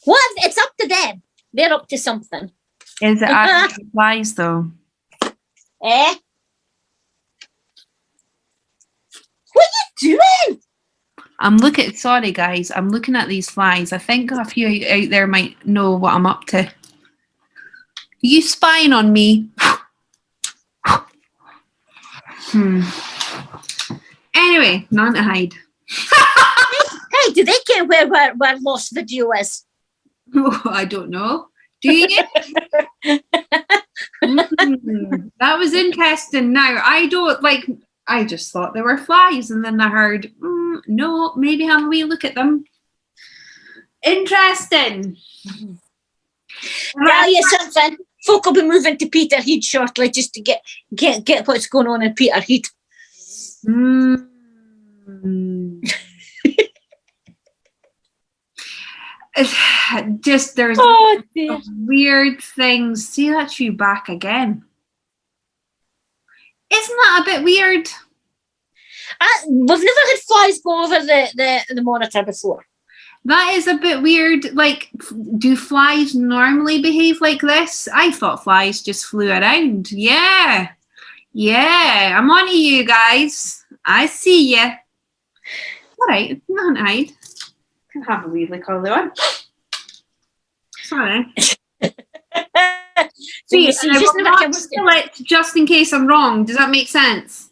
What? It's up to them. They're up to something. Is it actually flies, though? Eh? What are you doing? Sorry, guys. I'm looking at these flies. I think a few out there might know what I'm up to. Are you spying on me? Anyway, none to hide. Hey, do they care where Lost Video is? Oh, I don't know. Do you? That was interesting. Now, I just thought they were flies, and then I heard, no, maybe have a wee look at them. Interesting. Tell you something. Folk will be moving to Peterhead shortly just to get what's going on in Peterhead. Just there's weird things. See, that's you back again. Isn't that a bit weird? We've never had flies go over the monitor before. That is a bit weird. Like, do flies normally behave like this? I thought flies just flew around. Yeah, I'm on to you guys. I see ya. All right, not hide. Can have a wee lick all the way. Sorry. See, just in case I'm wrong. Does that make sense?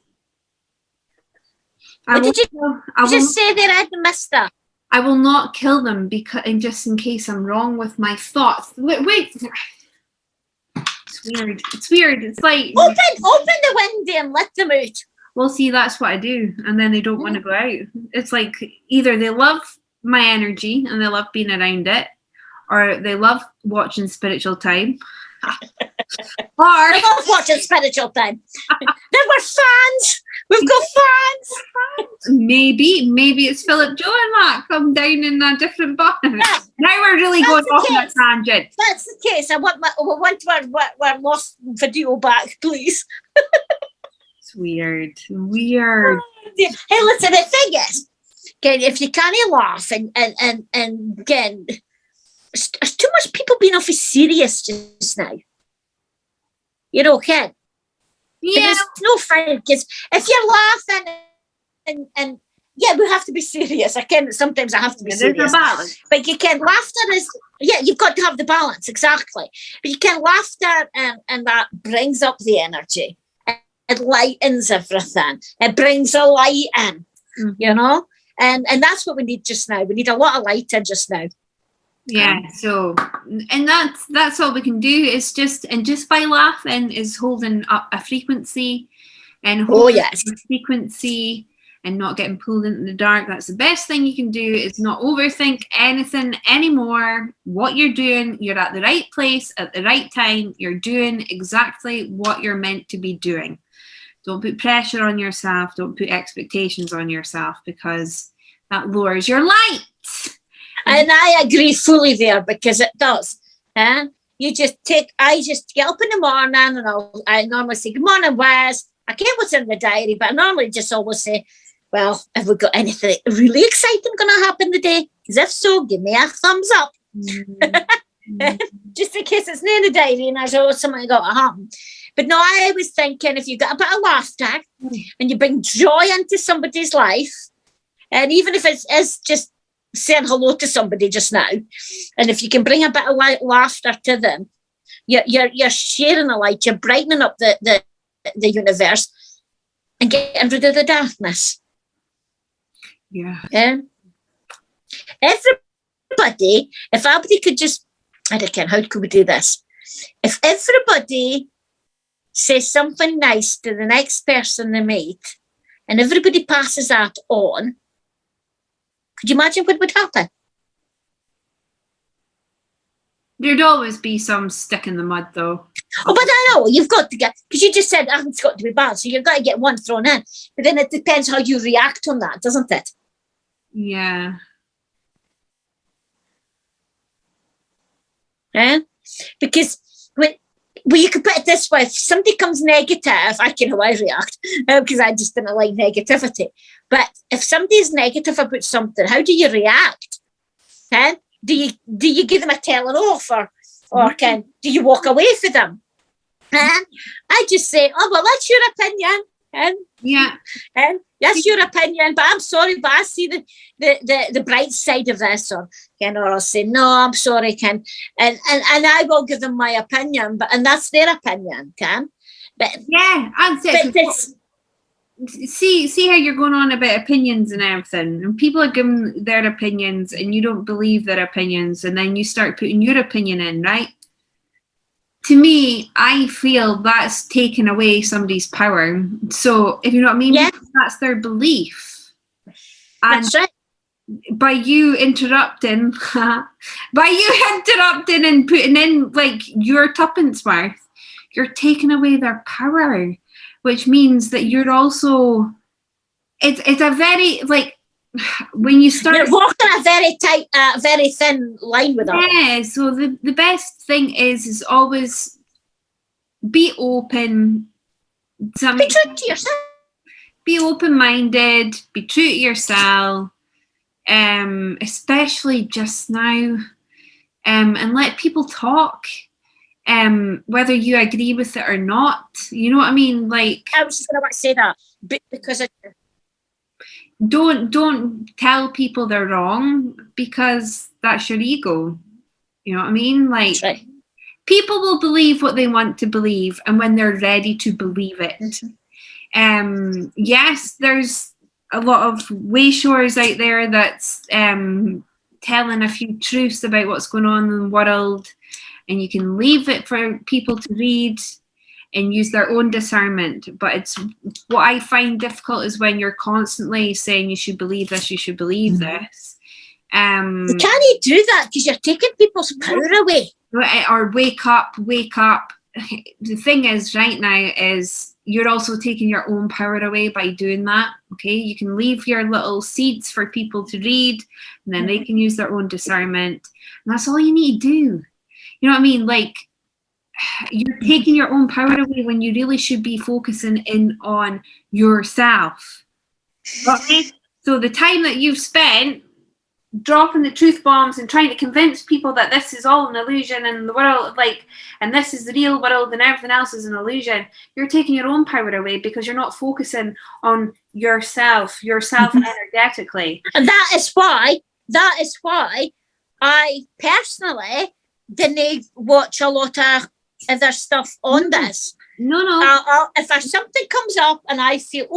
Did you just say that I'd missed that? I will not kill them just in case I'm wrong with my thoughts. Wait. It's weird. It's like open the window and let them out. Well, see, that's what I do, and then they don't want to go out. It's like either they love my energy and they love being around it, or they love watching Spiritual Time. Or they love watching Spiritual Time. There were fans. We've got fans. Maybe it's Philip, Joe, and Mark come down in a different bus. Now we're really going off on a tangent. That's the case. I want our Lost Video back, please. It's weird. Hey, listen, the thing is, again, if you can't laugh and again, there's too much people being awfully serious just now. You know, Ken. Yeah. There's no fun, because if you're laughing and yeah, we have to be serious. Sometimes I have to be serious. There's a balance. But you can laughter is, yeah, you've got to have the balance, exactly. But you can laughter and that brings up the energy. It lightens everything. It brings a light in, you know? And that's what we need just now. We need a lot of light in just now. Yeah, so, and that's all we can do is just by laughing is holding up a frequency and holding a frequency and not getting pulled into the dark. That's the best thing you can do, is not overthink anything anymore. What you're doing, you're at the right place at the right time. You're doing exactly what you're meant to be doing. Don't put pressure on yourself. Don't put expectations on yourself, because that lowers your light. And I agree fully there, because it does. I just get up in the morning and I normally say, good morning, Wes. I can't what's in the diary, but I normally just always say, well, have we got anything really exciting going to happen today? Because if so, give me a thumbs up. Just in case it's not in the diary and there's always something got to happen. But no, I was thinking, if you got a bit of laughter and you bring joy into somebody's life, and even if it's just saying hello to somebody just now, and if you can bring a bit of laughter to them, you're sharing a light, you're brightening up the universe and getting rid of the darkness. Yeah. Everybody, if everybody could just, I don't care, how could we do this? If everybody says something nice to the next person they meet, and everybody passes that on, could you imagine what would happen? There'd always be some stick in the mud, though. Oh, but I know, you've got to get, because you just said it's got to be bad, so you've got to get one thrown in. But then it depends how you react on that, doesn't it? Yeah. Because you could put it this way, if somebody comes negative, I know how I react, because I just didn't like negativity. But if somebody's negative about something, how do you react? Do you give them a telling off, or do you walk away from them? I just say, oh, well, that's your opinion. And that's your opinion, but I'm sorry, but I see the bright side of this, or I'll say, no, I'm sorry, and I will give them my opinion, and that's their opinion, But yeah, I'd say. See how you're going on about opinions and everything, and people are giving their opinions and you don't believe their opinions, and then you start putting your opinion in, right? To me, I feel that's taken away somebody's power. So if you know what I mean, that's their belief. And that's right. By you interrupting and putting in like your tuppence worth, you're taking away their power. Which means that you're also, it's a very, like, when you start... You're walking a very tight, very thin line with that. Yeah, so the best thing is always be open. Be true to yourself. Be open-minded, be true to yourself, especially just now, and let people talk. Whether you agree with it or not, you know what I mean? Like, I was just going to say that, because don't tell people they're wrong, because that's your ego. You know what I mean? Like, right. People will believe what they want to believe, and when they're ready to believe it. Yes, there's a lot of wayshores out there that's telling a few truths about what's going on in the world. And you can leave it for people to read and use their own discernment. But it's what I find difficult is when you're constantly saying you should believe this, you should believe this. You can't do that, because you're taking people's power away. Or wake up. The thing is, right now, is you're also taking your own power away by doing that. Okay, you can leave your little seeds for people to read, and then they can use their own discernment. And that's all you need to do. You know what I mean? Like, you're taking your own power away when you really should be focusing in on yourself. Okay? So the time that you've spent dropping the truth bombs and trying to convince people that this is all an illusion and the world, like, and this is the real world and everything else is an illusion, you're taking your own power away because you're not focusing on yourself energetically. And that is why I personally didn't watch a lot of other stuff on this. No. If there's something comes up and I feel,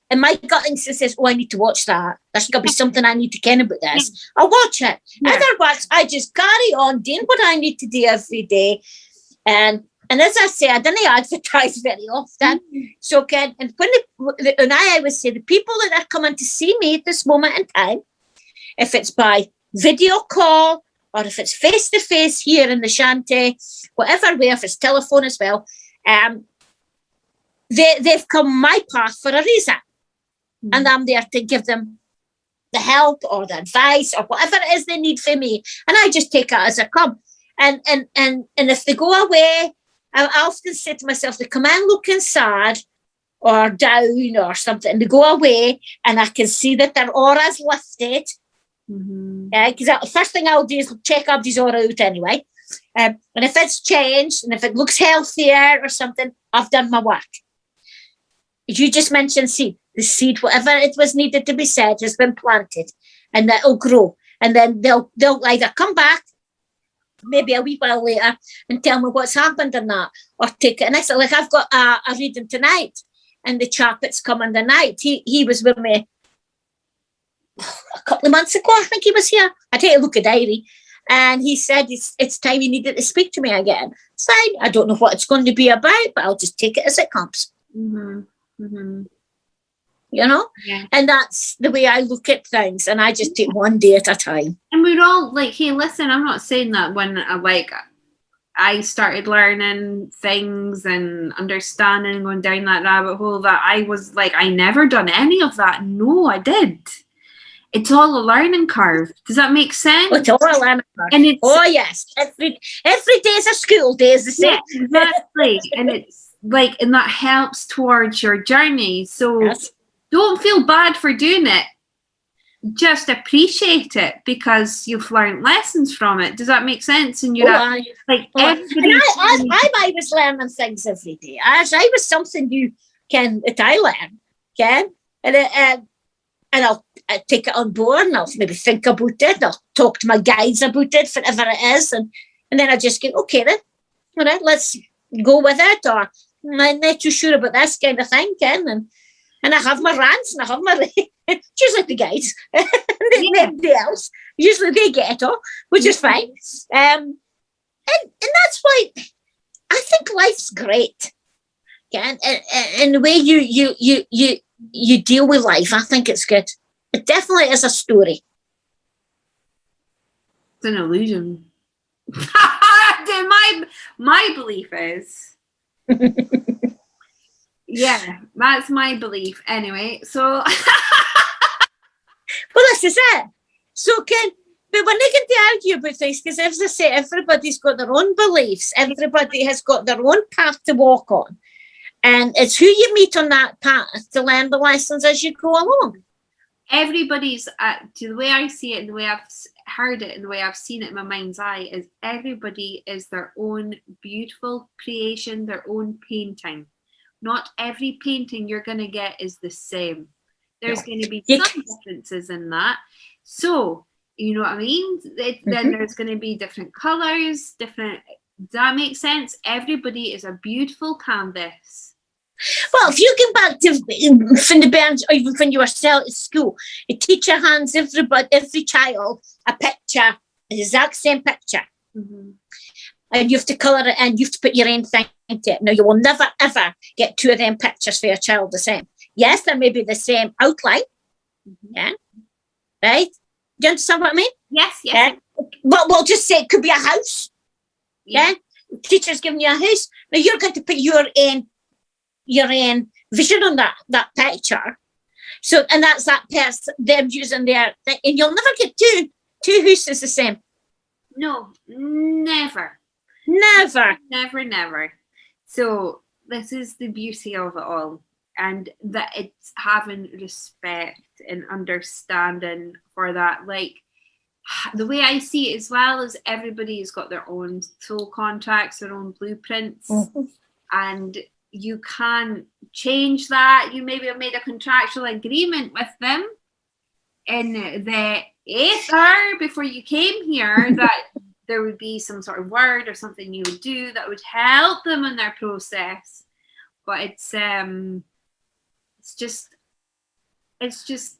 and my gut instinct says, I need to watch that. There's got to be something I need to ken about this. I'll watch it. Yeah. Otherwise, I just carry on doing what I need to do every day. And as I say, I don't advertise very often. So, Ken, and when I always say the people that are coming to see me at this moment in time, if it's by video call or if it's face-to-face here in the shanty, whatever way, if it's telephone as well, they've come my path for a reason. And I'm there to give them the help or the advice or whatever it is they need from me. And I just take it as I come. And if they go away, I often say to myself, they come in looking sad or down or something, and they go away and I can see that their aura's lifted. Because the first thing I'll do is check everybody's aura out anyway. And if it's changed and if it looks healthier or something, I've done my work. You just mentioned seed. The seed, whatever it was needed to be said, has been planted, and that'll grow. And then they'll either come back, maybe a wee while later, and tell me what's happened in that, or take it. And I said, like, I've got a reading tonight, and the chap that's coming tonight, he was with me a couple of months ago. I think he was here. I take a look at diary, and he said it's time he needed to speak to me again. So I don't know what it's going to be about, but I'll just take it as it comes. You know? Yeah. And that's the way I look at things, and I just take one day at a time. And we're all like, hey, listen, I'm not saying that when I started learning things and understanding, going down that rabbit hole, that I was like, I never done any of that. No, I did. It's all a learning curve. Does that make sense? It's all a learning curve. And it's, yes. Every day's a school day, as they say. Yeah, exactly. And it's like, and that helps towards your journey. So Yes. Don't feel bad for doing it. Just appreciate it because you've learned lessons from it. Does that make sense? And you're I was learning things every day. I was something new that I learn, Ken, and I'll take it on board, and I'll maybe think about it. And I'll talk to my guides about it, whatever it is, and then I just go, okay, then, all right, let's go with it. Or I'm not too sure about this kind of thing, Ken, and I have my rants and I have my usually the guys and nobody else. Usually they get it all, which is fine. And that's why I think life's great. Yeah, and the way you deal with life, I think it's good. It definitely is a story. It's an illusion. my belief is. Yeah, that's my belief. Anyway, so well, this is it. So but we're not going to argue about things because, as I say, everybody's got their own beliefs. Everybody has got their own path to walk on, and it's who you meet on that path to learn the lessons as you go along. Everybody's to the way I see it, and the way I've heard it, and the way I've seen it in my mind's eye, is everybody is their own beautiful creation, their own painting. Not every painting you're going to get is the same. There's going to be some differences in that. So, you know what I mean? Then there's going to be different colours, different... Does that make sense? Everybody is a beautiful canvas. Well, if you get back to from the bench, or even when you were still at school, a teacher hands every child a picture, the exact same picture. And you have to colour it and you have to put your own thing into it. Now, you will never, ever get two of them pictures for your child the same. Yes, there may be the same outline. Yeah. Right? Do you understand what I mean? Yes. But we'll just say it could be a house. Yeah. Teacher's giving you a house. Now, you're going to put your own vision on that picture. So, and that's that person, them using their thing. And you'll never get two houses the same. No, never. Never. So this is the beauty of it all, and that it's having respect and understanding for that. Like, the way I see it as well is everybody's got their own soul contracts, their own blueprints, and you can't change that. You maybe have made a contractual agreement with them in the ether before you came here that there would be some sort of word or something you would do that would help them in their process. But it's just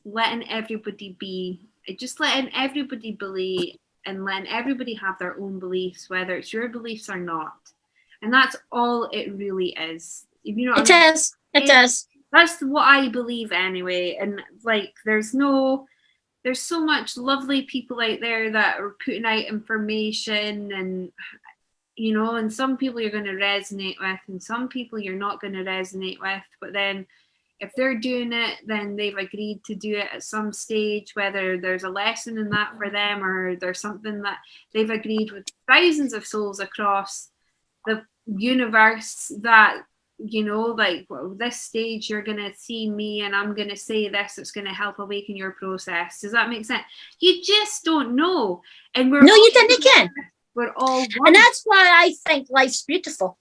letting everybody be. It's just letting everybody believe and letting everybody have their own beliefs, whether it's your beliefs or not. And that's all it really is. You know what I mean? It is. That's what I believe anyway. And like, there's so much lovely people out there that are putting out information, and you know, and some people you're going to resonate with and some people you're not going to resonate with. But then if they're doing it, then they've agreed to do it at some stage, whether there's a lesson in that for them or there's something that they've agreed with thousands of souls across the universe that, you know, like, well, this stage you're going to see me and I'm going to say this that's going to help awaken your process. Does that make sense? You just don't know. And No, you didn't again. We're all one. And that's why I think life's beautiful.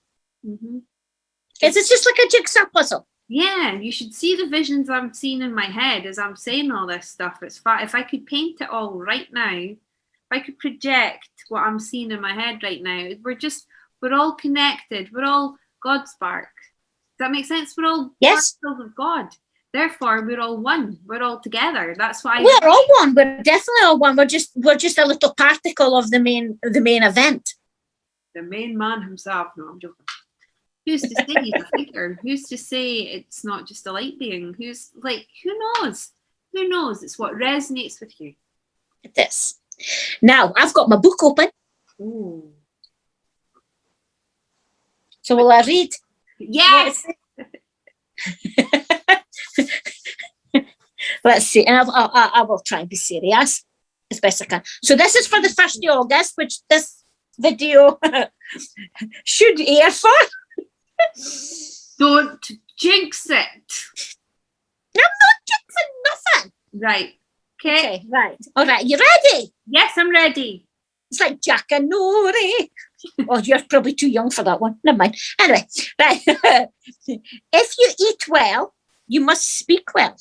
It's just like a jigsaw puzzle. Yeah, you should see the visions I'm seeing in my head as I'm saying all this stuff. It's fine. If I could paint it all right now, if I could project what I'm seeing in my head right now, we're all connected. We're all God spark. Does that make sense? We're all particles of God. Therefore, we're all one. We're all together. That's why we're all one. We're definitely all one. We're just a little particle of the main event. The main man himself. No, I'm joking. Who's to say he's a thinker? Who's to say it's not just a light being? Who's like, who knows? Who knows? It's what resonates with you. It is. Now, I've got my book open. Ooh. So will I read? Yes. Let's see. And I will try and be serious as best I can. So this is for the 1st of August, which this video should air for. Don't jinx it. I'm not jinxing nothing. Right. Okay. Right. All right. You ready? Yes, I'm ready. It's like Jack and Nori. Oh, you're probably too young for that one. Never mind. Anyway, right. If you eat well, you must speak well.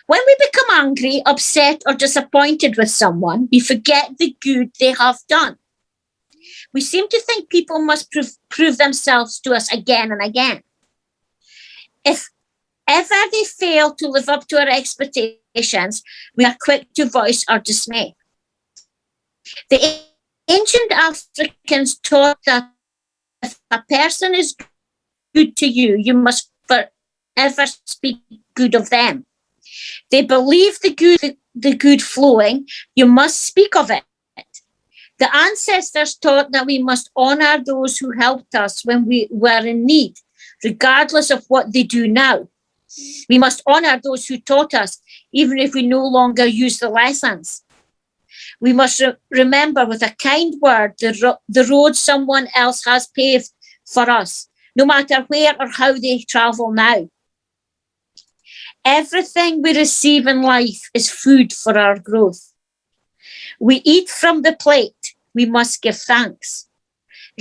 When we become angry, upset, or disappointed with someone, we forget the good they have done. We seem to think people must prove themselves to us again and again. If ever they fail to live up to our expectations, we are quick to voice our dismay. The ancient Africans taught that if a person is good to you, you must forever speak good of them. They believe the good flowing, you must speak of it. The ancestors taught that we must honor those who helped us when we were in need, regardless of what they do now. We must honor those who taught us, even if we no longer use the lessons. We must remember with a kind word the road someone else has paved for us, no matter where or how they travel now. Everything we receive in life is food for our growth. We eat from the plate, we must give thanks.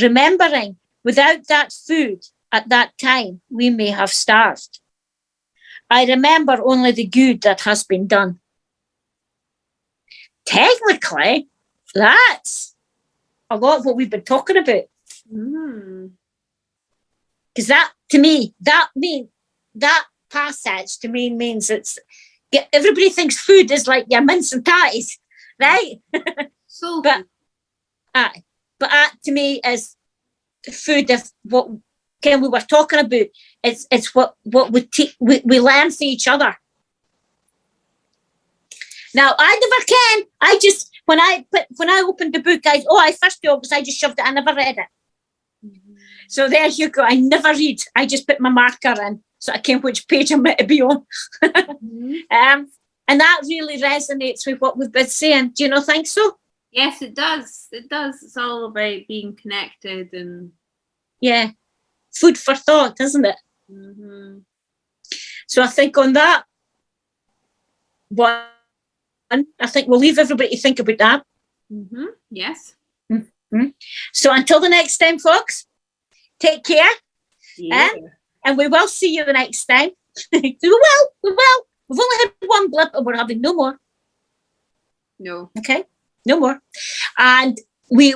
Remembering, without that food at that time, we may have starved. I remember only the good that has been done. Technically, that's a lot of what we've been talking about. Because that, to me, that passage to me means everybody thinks food is like your mince and pies, right? So, but that to me is food of what we were talking about. It's what we learn from each other. Now I never can. I just when I opened the book, 1st of August, I just shoved it. I never read it. So there you go. I never read. I just put my marker in so I can which page I'm meant to be on. And that really resonates with what we've been saying. Do you not think so? Yes, it does. It does. It's all about being connected and food for thought, isn't it? So I think on that one, I think we'll leave everybody to think about that. Yes. So until the next time, folks, take care. Yeah. And we will see you the next time. We will. We've only had one blip and we're having no more. No. Okay? No more. And we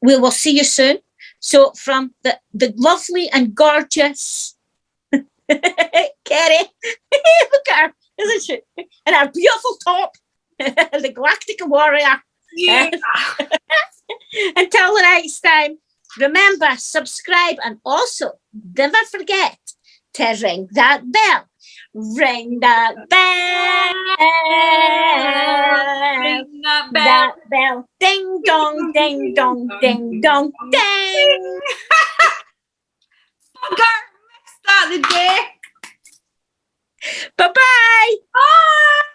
will see you soon. So from the lovely and gorgeous Kerry, look at her, isn't she? And our beautiful top, the Galactic Warrior. Yeah. Until the next time, remember, subscribe, and also never forget to ring that bell. Ring that bell. Ring that bell. That bell. Ding dong, ding dong, ding dong, ding. Bugger! Missed that the day. Bye-bye. Bye.